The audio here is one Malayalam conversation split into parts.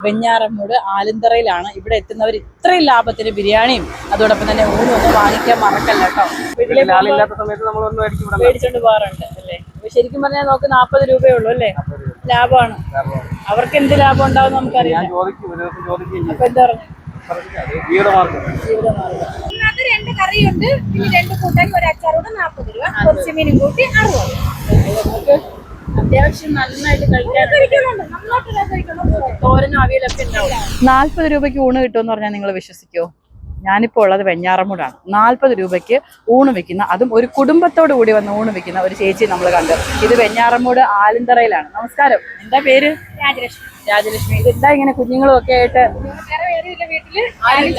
വെഞ്ഞാറമ്മൂട് ആലിന്തറയിലാണ്. ഇവിടെ എത്തുന്നവർ ഇത്രയും ലാഭത്തിന് ബിരിയാണിയും അതോടൊപ്പം തന്നെ ഊണും ഒന്നും വാങ്ങിക്കാൻ മറക്കല്ല കേട്ടോ. മേടിച്ചോണ്ട് പോകാറുണ്ട് അല്ലേ? ശരിക്കും പറഞ്ഞാൽ നമുക്ക് 40 രൂപയേ ഉള്ളൂ അല്ലേ? ലാഭമാണ്. അവർക്ക് എന്ത് ലാഭം ഉണ്ടാവും നമുക്കറിയാം. അപ്പൊ എന്താ പറഞ്ഞു? രണ്ട് കറിയുണ്ട്, പിന്നെ 2 കൂട്ടാൻ, ഒരു അച്ചാറോട് 40 രൂപ, കുറച്ച് മീനും കൂട്ടി 60. അത്യാവശ്യം നന്നായിട്ട് തോരനും അവിയലൊക്കെ ഉണ്ടാവും. 40 രൂപയ്ക്ക് ഊണ് കിട്ടുമെന്ന് പറഞ്ഞാൽ നിങ്ങൾ വിശ്വസിക്കോ? ഞാനിപ്പോൾ ഉള്ളത് വെഞ്ഞാറമ്മൂടാണ്. 40 രൂപയ്ക്ക് ഊണ് വെക്കുന്ന, അതും ഒരു കുടുംബത്തോടു കൂടി വന്ന് ഊണ് വെക്കുന്ന ഒരു ചേച്ചി നമ്മൾ കണ്ടു. ഇത് വെഞ്ഞാറമ്മൂട് ആലിന്തറയിലാണ്. നമസ്കാരം, എന്താ പേര്? രാജലക്ഷ്മി. രാജലക്ഷ്മി. ഇതെന്താ ഇങ്ങനെ കുഞ്ഞുങ്ങളും ഒക്കെ ആയിട്ട്? വീട്ടില്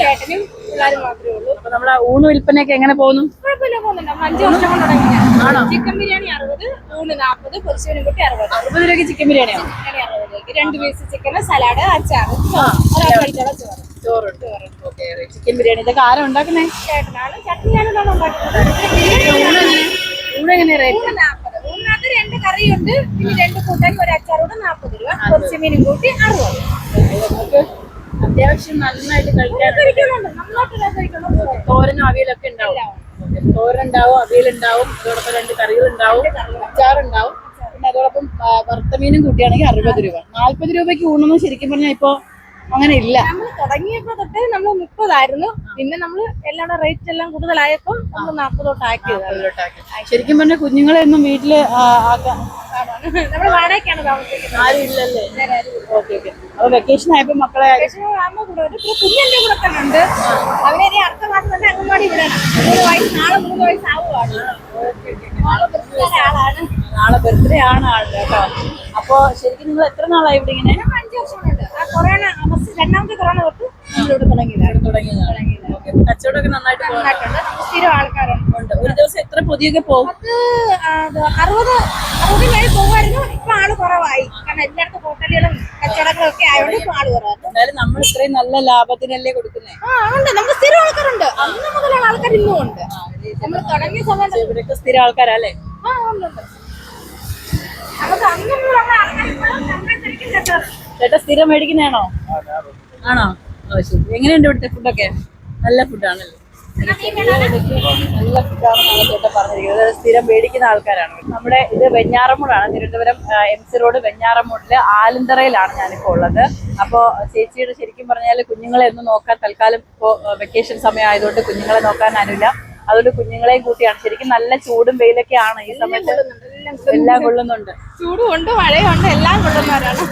ചേട്ടനും പിള്ളേരും മാത്രമേ ഉള്ളൂ. അപ്പൊ നമ്മുടെ ഊണ് വിൽപ്പനയൊക്കെ എങ്ങനെ പോകുന്നു? കുഴപ്പമില്ല, പോകുന്നുണ്ട്. 5 വർഷം കൊണ്ട് തുടങ്ങിയാണ്. ചിക്കൻ ബിരിയാണി 60, ഊണ് 40, പൊരിച്ചവനും കൂട്ടി 60. 60 രൂപയ്ക്ക് ചിക്കൻ ബിരിയാണിയാണ്. 60 രൂപയ്ക്ക് 2 പീസ് ചിക്കന്, സലാഡ്, അച്ചാറ്, ചോറുണ്ട്. ചിക്കൻ ബിരിയാണി ഇതൊക്കെ ആരാ ഉണ്ടാക്കുന്നേ? ചേട്ടനാണ്. ചട്നിയാണ് ഉണ്ടാക്കുന്നത്. ഊണ് എങ്ങനെയാ റേറ്റ്? 40. ഊണിനകത്ത് 2 കറിയുണ്ട്, പിന്നെ 2 കൂട്ടാൻ, ഒരു അച്ചാറോട് 40 രൂപ, കുറച്ച് മീനും കൂട്ടി 60. അത്യാവശ്യം നന്നായിട്ട് തോരനും അവിയലൊക്കെ ഉണ്ടാവും. തോരനുണ്ടാവും, അവിയലുണ്ടാവും, അതോടൊപ്പം 2 കറികളുണ്ടാവും, അച്ചാറുണ്ടാവും, പിന്നെ അതോടൊപ്പം വറുത്ത മീനും കൂട്ടിയാണെങ്കിൽ 60 രൂപ. 40 രൂപയ്ക്ക് ഊണൊന്നും ശരിക്കും പറഞ്ഞാൽ ഇപ്പൊ അങ്ങനെ ഇല്ല. നമ്മൾ തുടങ്ങിയപ്പോ തൊട്ടേ നമ്മൾ 30 ആയിരുന്നു. പിന്നെ നമ്മള് എല്ലാവരുടെ റേറ്റ് എല്ലാം കൂടുതലായപ്പോ നമ്മൾ 40 തൊട്ട് ആക്കിയത്. ശരിക്കും പറഞ്ഞാൽ കുഞ്ഞുങ്ങളെ ഒന്നും വീട്ടില് നമ്മള് വാടകയ്ക്കാണ് താമസിക്കുന്നത്. ആരും ഇല്ലല്ലേ? ഓക്കെ. അപ്പൊ വെക്കേഷൻ ആയപ്പോ മക്കളെ കുഞ്ഞെന്റെ കൂടെ തന്നെ ഉണ്ട്. അവനെ അടുത്ത മാസം തന്നെ അംഗൻവാടി വിടണം. 3 വയസ്സ്, നാളെ 3 വയസ്സാവുകയാണ്. നാളെ ബർത്ത്ഡേ ആണ് ആളുടെ കേട്ടോ. അപ്പൊ ശരിക്കും നിങ്ങൾ എത്ര നാളായി ഇവിടെ ഇങ്ങനെ? 5 വർഷമുണ്ട്. കൊറോണ രണ്ടാമത്തെ കൊറോണ തൊട്ട് നമ്മളിവിടെ തുടങ്ങിയതാണ്. കച്ചവടമൊക്കെ നന്നായിട്ട് സ്ഥിരം ആൾക്കാരുണ്ട്. ഒരു ദിവസം എത്ര പൊതിയൊക്കെ പോകും? 60 മേൽ പോകുമായിരുന്നു. ഇപ്പൊ ആള് കുറവായി. കാരണം എല്ലായിടത്തും ഹോട്ടലുകളും കച്ചവടങ്ങളും ഒക്കെ ആയതുകൊണ്ട് ഇപ്പൊ ആള് കുറവായിരുന്നു. എന്തായാലും നമ്മൾ ഇത്രയും നല്ല ലാഭത്തിനല്ലേ കൊടുക്കുന്നേ? ഉണ്ട്. നമുക്ക് സ്ഥിരം ആൾക്കാരുണ്ട്. അന്ന് മുതലുള്ള ആൾക്കാർ ഇന്നും ഉണ്ട്. നമ്മൾ തുടങ്ങിയ സമയത്ത് ഇവിടെയൊക്കെ സ്ഥിരം ആൾക്കാരല്ലേ? ഉണ്ട്. നമുക്ക് അന്നുള്ള ആൾക്കാർ ചേട്ടാ സ്ഥിരം മേടിക്കുന്നതാണോ? ആണോ? ശരി. എങ്ങനെയുണ്ട് ഇവിടുത്തെ ഫുഡൊക്കെ? നല്ല ഫുഡാണല്ലേ? നല്ല ഫുഡാണെന്നാണ് ചേട്ടൻ പറഞ്ഞിരിക്കുന്നത്. സ്ഥിരം മേടിക്കുന്ന ആൾക്കാരാണ്. നമ്മുടെ ഇത് വെഞ്ഞാറമ്മൂടാണ്, തിരുവനന്തപുരം MC റോഡ് വെഞ്ഞാറമ്മൂടില് ആലിന്തറയിലാണ് ഞാനിപ്പോൾ ഉള്ളത്. അപ്പോൾ ചേച്ചിയുടെ ശരിക്കും പറഞ്ഞാൽ കുഞ്ഞുങ്ങളെ ഒന്നും നോക്കാൻ തൽക്കാലം ഇപ്പോൾ വെക്കേഷൻ സമയം ആയതുകൊണ്ട് കുഞ്ഞുങ്ങളെ നോക്കാൻ ആരുമില്ല. അതുകൊണ്ട് കുഞ്ഞുങ്ങളെയും കൂട്ടിയാണ്. ശരിക്കും നല്ല ചൂടും വെയിലൊക്കെ ആണ് ഈ സമയത്ത്. എല്ലാം കൊള്ളുന്നുണ്ട്. ചൂടും ഉണ്ട്, മഴയുണ്ട്, എല്ലാം കൊള്ളുന്നവരാണ്.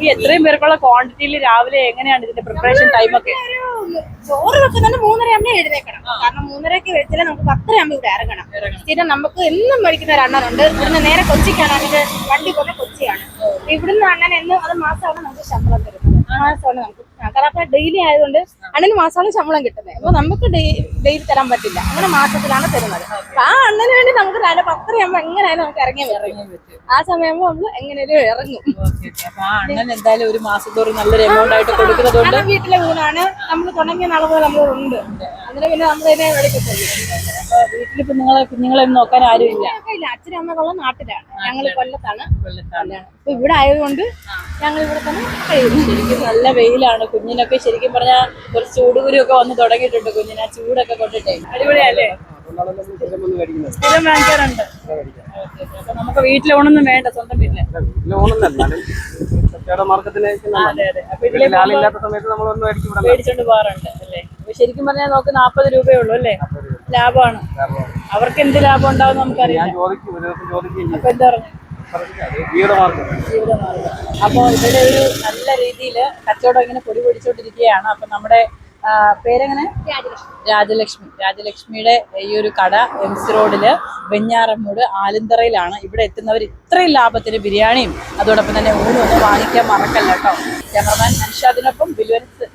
ഈ എത്രയും പേർക്കുള്ള ക്വാണ്ടിറ്റിയിൽ രാവിലെ എങ്ങനെയാണ് ഇതിന്റെ പ്രിപ്പറേഷൻ ടൈമൊക്കെ? ചോറ് വെക്കുന്നതിന് 3:30 ആകുമ്പോൾ എഴുന്നേക്കണം. കാരണം 3:30 വെച്ചാലേ നമുക്ക് 10:30 ആകുമ്പോൾ ഇവിടെ ഇറങ്ങണം. സ്ഥിരം നമുക്ക് എന്നും മേടിക്കുന്ന ഒരു അണ്ണനുണ്ട്. ഇവിടുന്ന് നേരെ കൊച്ചിക്കാണ്. അതിന്റെ വണ്ടി പോലെ കൊച്ചിയാണ്. ഇവിടുന്ന് അണ്ണൻ എന്നും അത് മാസമാണ് നമുക്ക് ശമ്പളം തരുന്നത്. മാസമാണ് നമുക്ക്. കാരണം ഡെയിലി ആയതുകൊണ്ട് അണ്ണന് മാസമാണ് ശമ്പളം കിട്ടുന്നത്. അപ്പൊ നമുക്ക് ഡെയിലി തരാൻ പറ്റില്ല. അങ്ങനെ മാസത്തിലാണ് തരുന്നത്. ആ അണ്ണന് വേണ്ടി നമുക്ക് 10:30 ആകുമ്പോൾ എങ്ങനെയായാലും നമുക്ക് ഇറങ്ങിയാൽ പറ്റും. ആ സമയമാകുമ്പോൾ നമ്മൾ എങ്ങനെയും ഇറങ്ങും. അണ്ണൻ എന്തായാലും ഒരു മാസത്തോറും നല്ലൊരു എമൗണ്ട് ആയിട്ട് കൊടുക്കുന്നതുകൊണ്ട് വീട്ടിലെ ഊണാണ്. നമ്മൾ തുടങ്ങിയ നാളെ പോലെ നമ്മൾ ഉണ്ട്. അതിന് പിന്നെ നമ്മൾ ഇതിനെ മേടിക്കത്തില്ല. വീട്ടിലിപ്പോ കുഞ്ഞുങ്ങളെ നോക്കാൻ ആരും ഇല്ല. അച്ഛനും അമ്മകളുള്ള നാട്ടിലാണ്. ഞങ്ങൾ കൊല്ലത്താണ്. അപ്പൊ ഇവിടെ ആയതുകൊണ്ട് ഞങ്ങൾ ഇവിടെ തന്നെ കഴിയുന്നു. ശരിക്കും നല്ല വെയിലാണ്. കുഞ്ഞിനൊക്കെ ശരിക്കും പറഞ്ഞാൽ കുറച്ച് ചൂടുകുരുവൊക്കെ വന്ന് തുടങ്ങിയിട്ടുണ്ട്. കുഞ്ഞിന് ആ ചൂടൊക്കെ കൊണ്ടിട്ടേ അടിപൊളിയല്ലേ? സ്ഥിരം വാങ്ങിക്കാറുണ്ട്. അപ്പൊ നമുക്ക് വീട്ടിലെ ഊണൊന്നും വേണ്ട, സ്വന്തം വീട്ടിലെ. മേടിച്ചോണ്ട് പോകാറുണ്ട് അല്ലേ? ശരിക്കും പറഞ്ഞാൽ നമുക്ക് 40 രൂപയേ ഉള്ളൂ അല്ലേ? ലാഭമാണ്. അവർക്ക് എന്ത് ലാഭം ഉണ്ടാവും നമുക്കറിയാം. അപ്പൊ എന്താ പറഞ്ഞു? ജീവിതമാർഗം. അപ്പൊ ഇവിടെ ഒരു നല്ല രീതിയിൽ കച്ചവടം ഇങ്ങനെ പൊടി പൊടിച്ചോണ്ടിരിക്കുകയാണ്. അപ്പൊ നമ്മുടെ പേരെങ്ങനെ? രാജലക്ഷ്മിയുടെ ഈ ഒരു കട MC റോഡില് വെഞ്ഞാറമ്മൂട് ആലിന്തറയിലാണ്. ഇവിടെ എത്തുന്നവർ ഇത്രയും ലാഭത്തിന് ബിരിയാണിയും അതോടൊപ്പം തന്നെ ഊണും ഒന്നും വാങ്ങിക്കാൻ മറക്കല്ല കേട്ടോ. ക്യാമറമാൻ അൻഷാദിനൊപ്പം ബിലുവൻസ്.